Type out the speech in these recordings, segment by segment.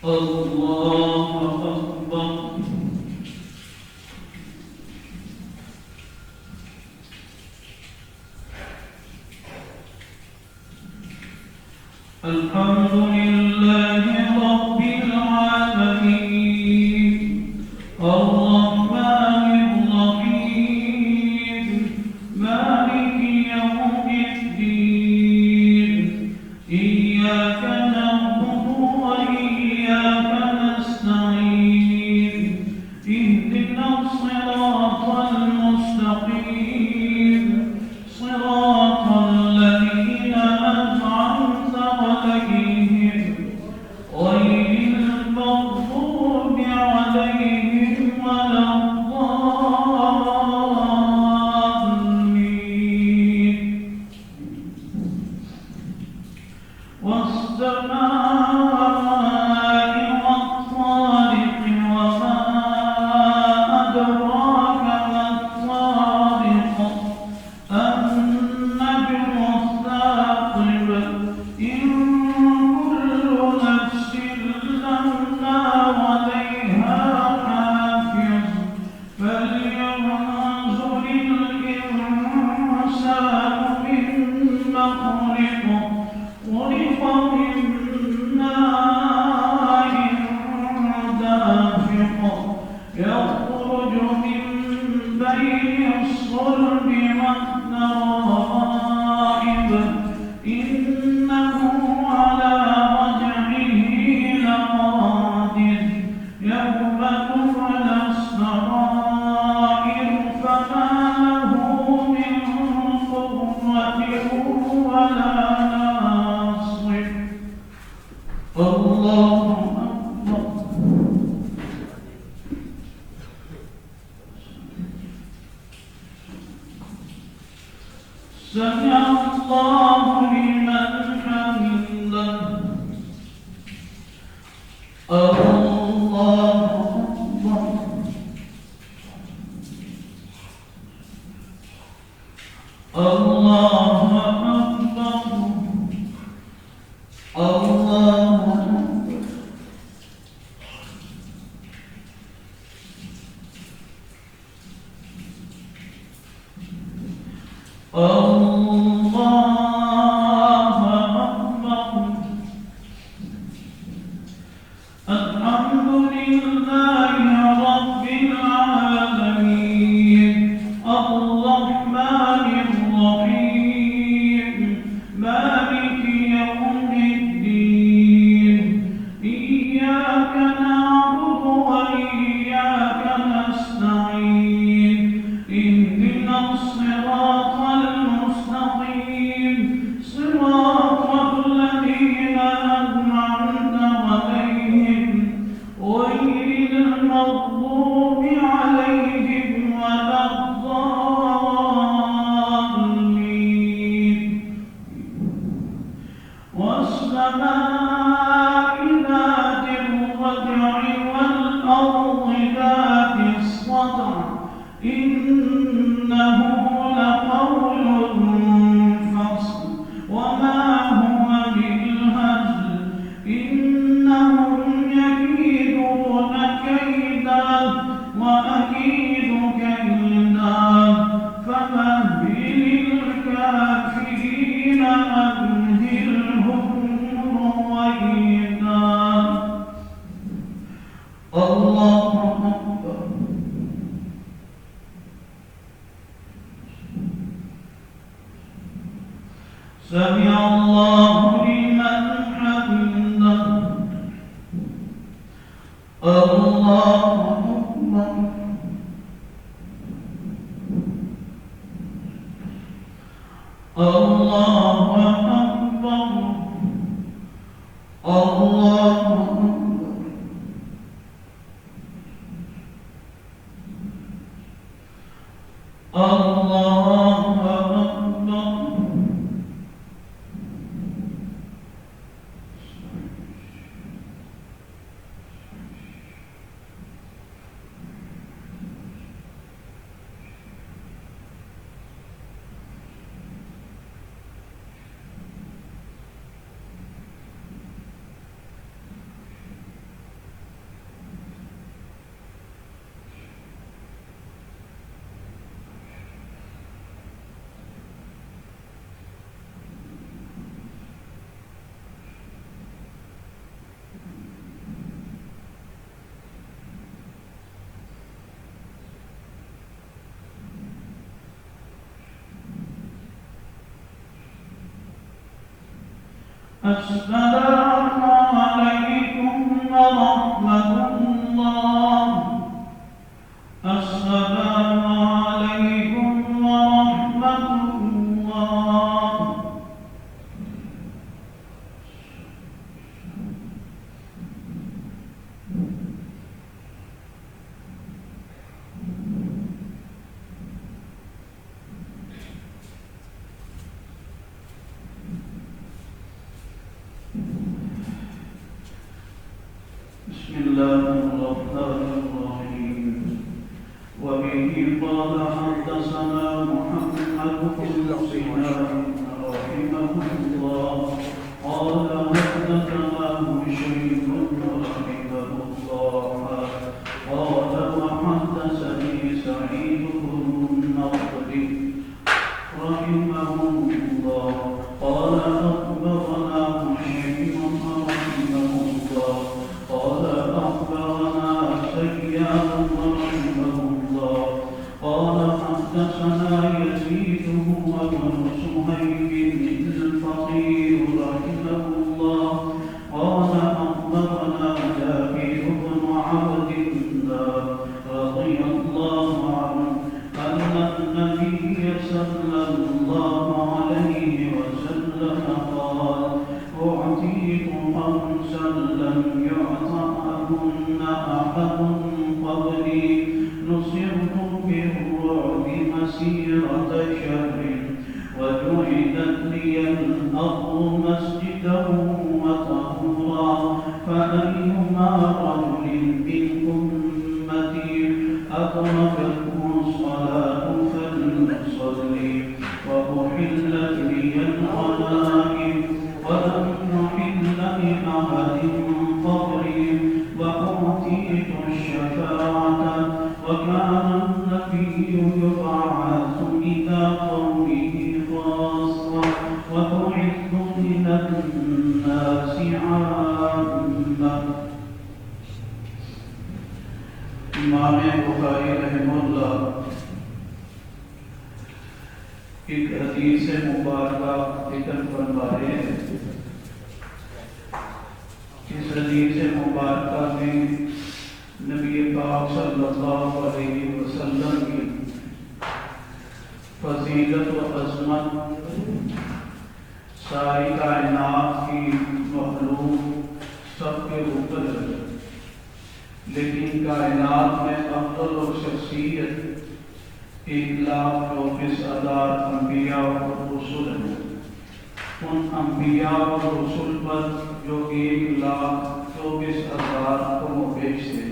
الله أكبر. الحمد لله رب العالمين الرحمن الرحيم مالك يوم الدين إياك نعبد وإياك نستعين اهدنا الصراط المستقيم صراط الذين أنعمت عليهم غير المغضوب عليهم ولا الضالين. والسماء والطارق وما أدراك ما الطارق النجم الثاقب إن كل نفس لما عليها حافظ فلينظر الإنسان مما خلق من ماء دافق يخرج من بين الصلب والترائب إنه على رجعه لقادر يوم تبلى السرائر فما له من قوة ولا ناصر. الله أكبر. سمع الله لمن حمده. الله أكبر. الله أكبر. الله أكبر. الله أكبر. الحمد لله رب العالمين الرحمن الرحيم مالك يوم الدين إياك نعبد وإياك نستعين اهدنا الصراط المستقيم صراط الذين أنعمت عليهم غير المغضوب عليهم ولا الضالين. والسماء ذات الرجع والأرض ذات الصدع إنه لقول فصل وما هو بالهزل إنهم يكيدون كيدا وأكيد كيدا فمهل الكافرين أمهلهم رويدا. الله أكبر. سمع الله لمن حمده. الله أكبر. الله أكبر. الله أكبر. الله أكبر. السلام عليكم ورحمة الله. السلام عليكم ورحمة الله. بسم الله الرحمن الرحيم. وبه قال حدثنا محمد بن سنان رحمه الله قال حدثنا هشيم رحمه الله قال وحدثني سعيد بن النضر رحمه الله قال أخبرنا هشيم رحمه الله قال أخبرنا سيار رحمه الله قال حدثنا يزيد هو ابن صهيب الفقيه رحمه الله قال أخبرنا جابر بن عبد الله رضي الله عنه أن النبي صلى الله عليه وسلم قال أعطيت خمسا لم يعطهن أحد قبلي نصرت بالرعب مسيرة شهر وجعلت لي الأرض مسجدا وطهورا فأيما رجل من أمتي أدركته الصلاة فليصلي وأحلت لي الغنائم ولم نحل لأحد قبلي وأعطيت الشفاعة وكان النبي يبعث إلى قومه خاصة وبعثت إلى الناس عامة. امام بخاری رحمہ اللہ ایک حدیث مبارکہ ذکر فرما رہے ہیں. اس حدیث مبارکہ میں نبی پاک صلی اللہ علیہ وسلم کی فضیلت و عظمت ساری کائنات کی مخلوق سب کے اوپر ہے، لیکن کائنات میں افضل و شخصیت 1,24,000 انبیاء و رسول ہیں. ان انبیاء و رسول پر جو 1,24,000 قوم و بیش تھے،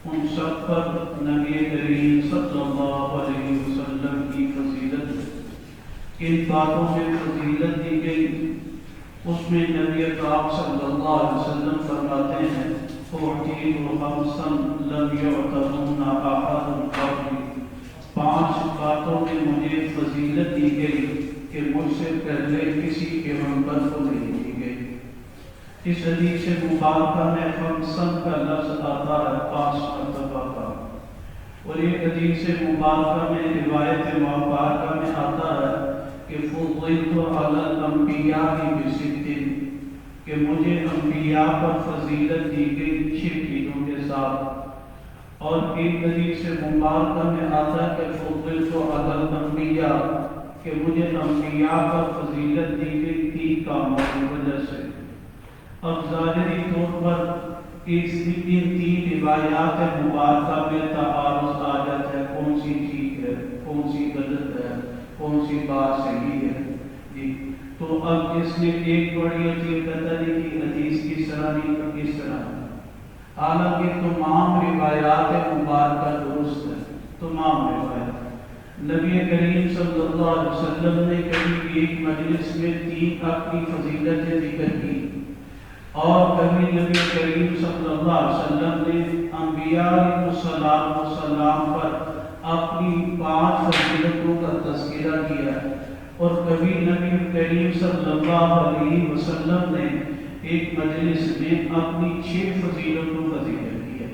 ان سب پر نبی کریم صلی اللہ علیہ وسلم کی فضیلت ہے. کن باتوں میں فضیلت دی گئی اس میں نبی پاک صلی اللہ علیہ وسلم فرماتے ہیں أعطيت خمسا لم يعطهن أحد قبلي. 5 باتوں میں مجھے فضیلت دی گئی کہ مجھ سے پہلے کسی کے پیغمبر کو نہیں دی گئی. اس حدیث مبارکہ میں خمسن کا لفظ آتا ہے 5 مرتبہ کا، اور یہ حدیث مبارکہ میں روایت مبارکہ میں آتا ہے کہ فضلت علی الانبیاء بست، کہ مجھے انبیاء پر فضیلت دی گئی 6 چیزوں کے ساتھ. اور ایک حدیث مبارکہ میں آتا ہے کہ فضلت علی الانبیاء، کہ مجھے انبیاء پر فضیلت دی گئی 3 کاموں کی وجہ سے. اب ظاہری طور پر ان 3 روایات مبارکہ میں تعارض آ جاتا ہے، کون سی ٹھیک ہے، کون سی غلط ہے، کون سی بات صحیح ہے. جی تو اب اس نے ایک بڑی عجیب کہتا ہے کہ حدیث کس طرح نہیں تو کس طرح، حالانکہ تمام روایات مبارکہ درست ہے. تمام روایات نبی کریم صلی اللہ علیہ وسلم نے کبھی ایک مجلس میں 3 اپنی فضیلتیں ذکر کی، اور کبھی نبی کریم صلی اللہ علیہ وسلم نے انبیاء علیہ السلام پر اپنی 5 فضیلتوں کا تذکرہ کیا، اور کبھی نبی کریم صلی اللہ علیہ وسلم نے ایک مجلس میں اپنی 6 فضیلتوں کا ذکر کیا.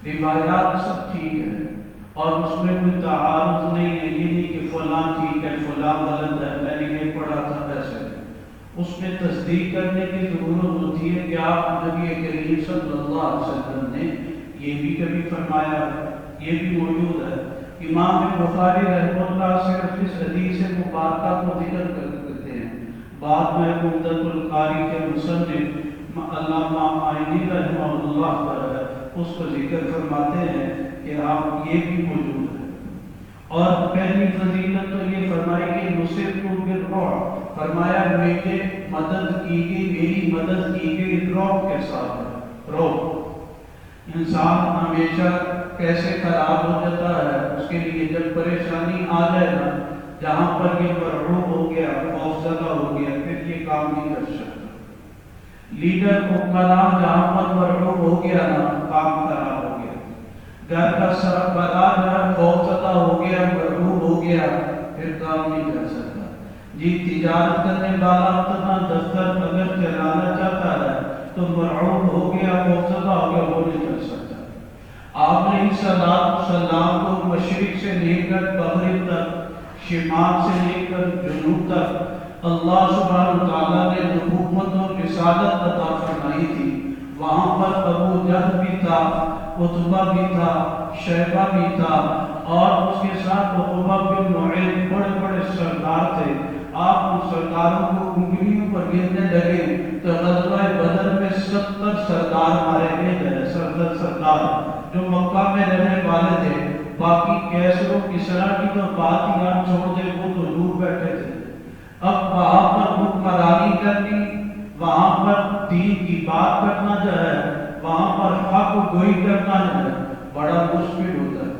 روایات سب ٹھیک ہے اور اس میں کوئی تعارض نہیں ہے، یہ نہیں کہ فلاں ٹھیک ہے فلاں غلط ہے، میں نے یہ پڑھا تھا ایسے. اس میں تصدیق کرنے کی ضرورت ہوتی ہے کہ آپ نبی کریم صلی اللہ علیہ وسلم نے یہ بھی کبھی فرمایا ہے، یہ بھی موجود ہے۔ امام بخاری رحمہ اللہ صرف اس حدیث مبارکہ کو ذکر کرتے ہیں، بعد میں عمدۃ القاری کے مصنف علامہ آئینی رحمہ اللہ پر اس کو ذکر فرماتے ہیں کہ آپ یہ بھی موجود ہے۔ اور پہلی فضیلت تو یہ فرمائی کہ نصرت بالرعب، فرمایا میرے مدد کی گئی، میری مدد کی گئی رعب کے ساتھ۔ رعب انسان ہمیشہ کیسے خراب ہو جاتا ہے، اس کے لیے جب پریشانی آ جائے نا، جہاں پر یہ مرعوب ہو گیا، خوفزدہ ہو گیا، پھر یہ کام نہیں کر سکتا۔ لیڈر حکمران جہاں پر مرعوب ہو گیا نا، کام خراب ہو گیا۔ گھر کا سربراہ جہاں خوفزدہ ہو گیا، مرعوب ہو گیا، پھر کام نہیں کر سکتا۔ جی تجارت کرنے والا اپنا دفتر اگر چلانا چاہتا ہے تو مرعوب ہو گیا، خوفزدہ ہو گیا، وہ نہیں کر سکتا۔ آپ نے سلام کو مشرق سے لے کر مغرب تک، شمال سے لے کر جنوب تک اللہ سبحانہ تعالیٰ نے نبوت اور رسالت عطا فرمائی تھی۔ وہاں پر ابو جہل بھی تھا، عتبہ بھی تھا، شیبہ بھی تھا، اور اس کے ساتھ عقبہ بن معیط، بڑے بڑے سردار تھے۔ آپ ان سرداروں کو انگلیوں پر گننے لگے تو غزوہ بدر میں 70 سردار مارے گئے، 70 سردار جو مکہ میں رہنے والے تھے۔ باقی کیسر و کسریٰ کی تو بات ہی آپ چھوڑ دے، وہ تو دور بیٹھے تھے۔ اب وہاں پر حکمرانی کرنی، وہاں پر دین کی بات کرنا جو ہے، وہاں پر حق گوئی کرنا جو ہے، بڑا مشکل ہوتا ہے۔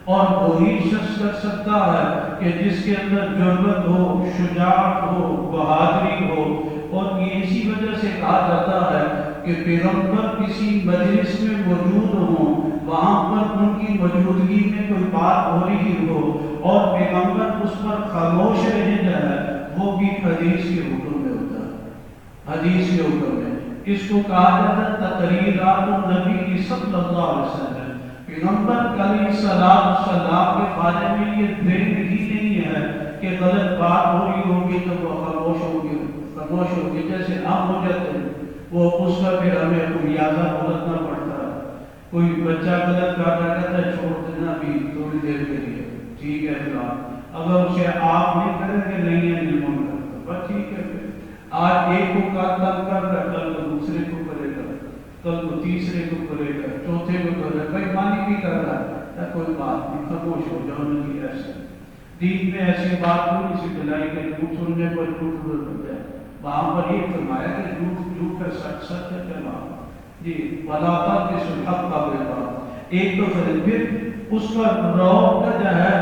اور وہی شخص کر سکتا ہے کہ جس کے اندر جرأت ہو، شجاعت ہو، بہادری ہو۔ اور یہ اسی وجہ سے کہا جاتا ہے کہ پیغمبر کسی مجلس میں موجود ہوں، وہاں پر ان کی موجودگی میں کوئی بات ہو رہی ہو اور پیغمبر اس پر خاموش رہ جائے، وہ بھی حدیث کے حکم میں ہوتا ہے۔ حدیث کے حکم میں اس کو کہا جاتا ہے تقریرات النبی صلی اللہ علیہ وسلم۔ پیغمبر علیہ السلام کے بارے میں یہ ٹرینڈ ہی نہیں ہے کہ غلط بات ہو رہی ہوگی تو وہ خاموش ہوگی، جیسے ہم ہو جاتے ہیں، وہ اس کا پھر ہمیں خمیازہ بھگتنا پڑتا ہے۔ کوئی بچہ غلط کر رہا کہتا ہے چھوڑ دینا بھی تھوڑی دیر کے لیے، ٹھیک ہے پھر اگر اسے آپ نہیں کریں گے، نہیں ہے نہیں من کرتا، بس ٹھیک ہے۔ پھر آج ایک کو تنگ کر رہا ہے، کل کو دوسرے کو کرے گا، کل کو تیسرے کو کرے گا، چوتھے کو کرے گا، بھائی مانی بھی کر رہا ہے، کوئی بات نہیں، خاموش ہو جاؤ، نہیں ایسا۔ دین میں ایسی بات نہیں سی دلائی کہ جھوٹ سننے پر جھوٹ بول جائے۔ وہاں پر یہ فرمایا کہ جھوٹ کا سچ ہے کہنا جی ولا تلبسوا الحق بالباطل۔ ایک تو پھر اس کا روح کا جو ہے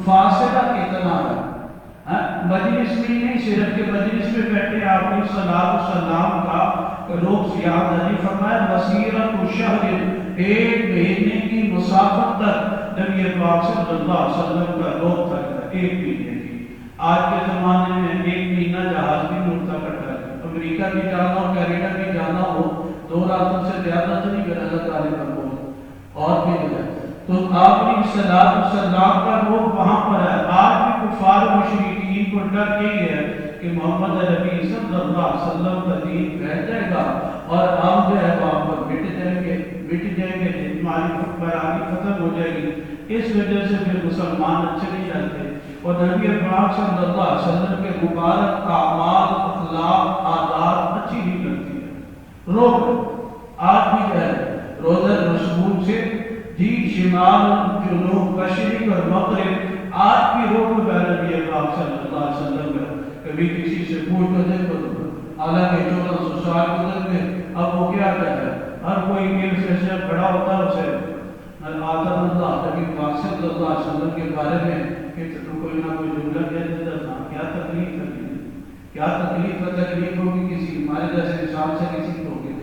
فاصلہ کتنا ہے، مجلس میں نہیں صرف کہ مجلس میں بیٹھے آپ نے صلاۃ السلام کا روز یاد نہیں فرمایا، مسیرۃ شہر، ایک مہینے کی مسافت تک نبی پاک صلی اللہ علیہ وسلم کا روز تک، ایک مہینے کی۔ آج کے زمانے میں ایک مہینہ جہاز بھی اڑتا کرتا ہے، امریکہ بھی جانا ہو، کینیڈا بھی جانا ہو، 2 راتوں سے زیادہ تو نہیں کر اللہ تعالیٰ کا بول اور بھی جو ہے تو آپ نے صلاۃ السلام کا روح وہاں پر ہے۔ آج بھی کفار و مشرکین کو ڈر یہی ہے کہ محمد نبی صلی اللہ علیہ وسلم کا دین رہ جائے گا اور ہم جو ہے وہاں پر مٹ جائیں گے، ہماری حکمرانی ختم ہو جائے گی۔ اس وجہ سے پھر مسلمان اچھے نہیں رہتے اور نبی پاک صلی اللہ علیہ وسلم کے مبارک اعمال، اخلاق، عادات اچھی نہیں لگتی ہے۔ روز آج بھی جو ہے روزہ رسول سے جی شمال، جنوب، مشرق اور مغرب آج بھی روک گئے نبی پاک صلی اللہ علیہ وسلم کا۔ کبھی کسی سے پوچھ تو دیکھو تو حالانکہ 1400 سال گزر گئے، اب وہ کیا کہتا ہے؟ ہر کوئی میل سے کھڑا ہوتا ہے اسے آدم اللہ نبی پاک صلی اللہ علیہ وسلم کے بارے میں کہ کوئی نہ کوئی جملہ کہہ دیتا تھا۔ کیا تکلیف ہے، کیا تکلیف ہوگی کسی ہمارے جیسے انسان سے کسی کو ہوگی،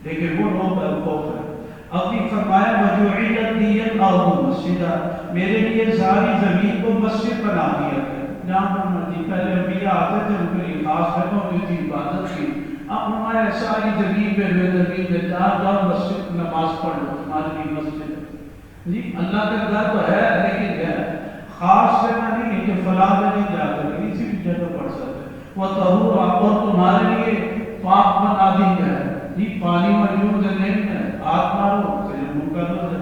لیکن وہ لوگ خوف ہے۔ اب بھی فرمایا وجعلت لی الارض مسجدا، میرے لیے ساری زمین کو مسجد بنا دیا گیا۔ جہاں پر مرضی پہلے انبیاء آتے تھے ان کے لیے خاص جگہ ہوتی تھی عبادت کی، اب ہمارے ساری زمین پہ زمین پہ جہاں مسجد نماز پڑھ لو، ہمارے لیے مسجد ہے جی۔ اللہ کا گھر تو ہے لیکن خاص جگہ نہیں ہے کہ فلاں جگہ جا کر کسی بھی جگہ پڑھ سکتے۔ وطہورا اور تمہارے لیے پاک بنا دی ہے. یہ پانی موجود نہیں ہے، ہاتھ مارو تیمم کر لو.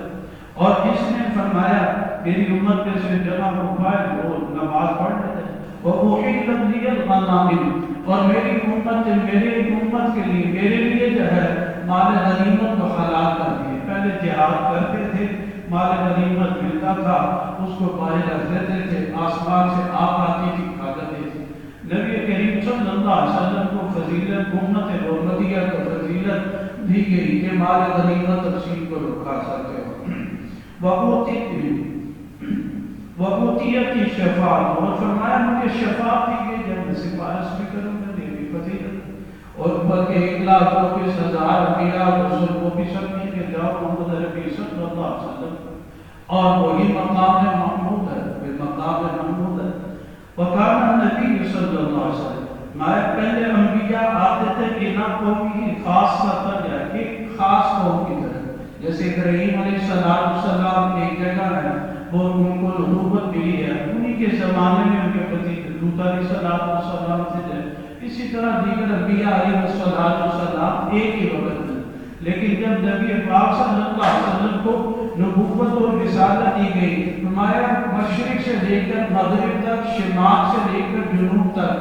اور اس نے فرمایا میری امت میں سے جمع ہو پائے وہ نماز پڑھ لیتے ہیں. وَأُحِلَّتْ لِيَ الْغَنَائِمُ اور میری امت کے لیے میرے لیے جو ہے مال غنیمت کو حلال کر دیے. پہلے جہاد کرتے تھے، مال غنیمت ملتا تھا، اس کو باہر رکھ دیتے تھے، آسمان سے آپ آتی تھی کھا لیتے تھے. نبی کریم صلی اللہ علیہ وسلم کو فضیلت امت محمدیہ کو فضیلت دی گئی کہ مال غنیمت تقسیم کو کھا سکتے ہو. وَأُوتِيَتِ الشَّفَاعَةُ اور فرمایا مجھے شفاعت دی گئی جب میں سفارش بھی کروں گا میری فضیلت. اور بلکہ 1,24,000 انبیاء رسول وہ بھی سب نے کہ جاؤ محمد ربی صلی اللہ علیہ وسلم اور وہی مقام محمود ہے، وہ مقام محمود ہے. وَكَانَ النَّبِيُّ صلی اللہ علیہ وسلم میں پہلے انبیاء آتے تھے کہ نہ قوم کی خاص کرتا جائے ایک خاص قوم کی طرح. جیسے ابراہیم علیہ السلام ایک جگہ ہے وہ ان کو نبوت ملی ہے، انہی کے زمانے میں ان کے پتی لوط علیہ السلام تھے. اسی طرح دیگر انبیاء علیہ السلام ایک ہی وقت میں. لیکن جب نبی پاک صلی اللہ علیہ وسلم کو نبوت اور رسالت دی گئی، فرمایا مشرق سے لے کر مغرب تک، شمال سے لے کر جنوب تک،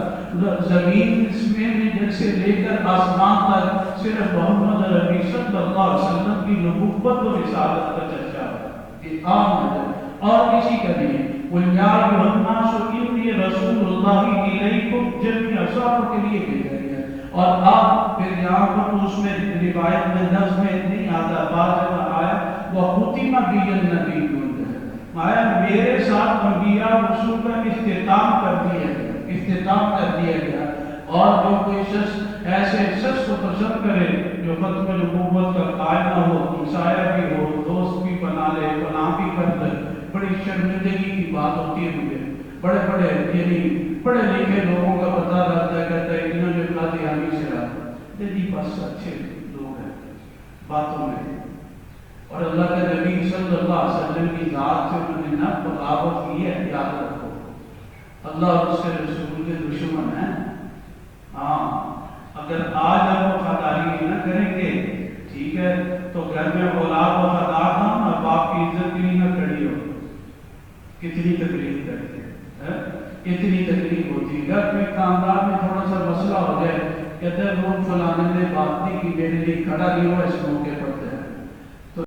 زمین میں جیسے لے کر آسمان تک صرف محمد ربی صلی اللہ علیہ وسلم کی نبوت اور رسالت کا چرچا ہے. یہ عام ہے اور کسی کا نہیں. قُلْ يَا أَيُّهَا النَّاسُ إِنِّي رَسُولُ اللَّهِ إِلَيْكُمْ جَمِيعًا سب کے لیے بھیجا گیا. اور آپ پھر یہاں پر اس میں روایت میں لفظ میں نہیں آتا، بعض جگہ آیا وَخُتِمَ بِيَ النَّبِيُّونَ آیا میرے ساتھ انبیاء رسول کا اختتام کر دیا گیا. اور جو کوئی شخص ایسے شخص کو پسند کرے جو ختم نبوت کا قائل نہ ہو، عیسائیہ بھی ہو، دوست بھی بنا لے، گناہ بھی کر لے، بڑی شرمندگی کی بات ہوتی ہے. مجھے بڑے یعنی پڑھے لکھے لوگوں کا پتہ لگتا ہے، کہتا ہے انہوں نے قادیانی سے رہا جی بس اچھے لوگ ہیں باتوں میں. اور اللہ کے نبی صلی اللہ علیہ وسلم کی ذات سے انہوں نے نہ بغاوت کی ہے. یاد رکھو اللہ اور اس کے رسول کے دشمن ہیں. ہاں اگر آج آپ وفاداری نہ کریں گے ٹھیک ہے تو گھر میں اولاد وفادار نہ ہو، باپ کی عزت کے لیے نہ کھڑی ہو. کتنی تکلیف کرتی ہے، کتنی تکلیف ہوتی ہے. گھر میں خاندان میں تھوڑا سا مسئلہ ہو جائے، کہتے ہیں وہ فلانے نے بات نہیں کی، میرے لیے کھڑا نہیں ہوا اس موقع پر.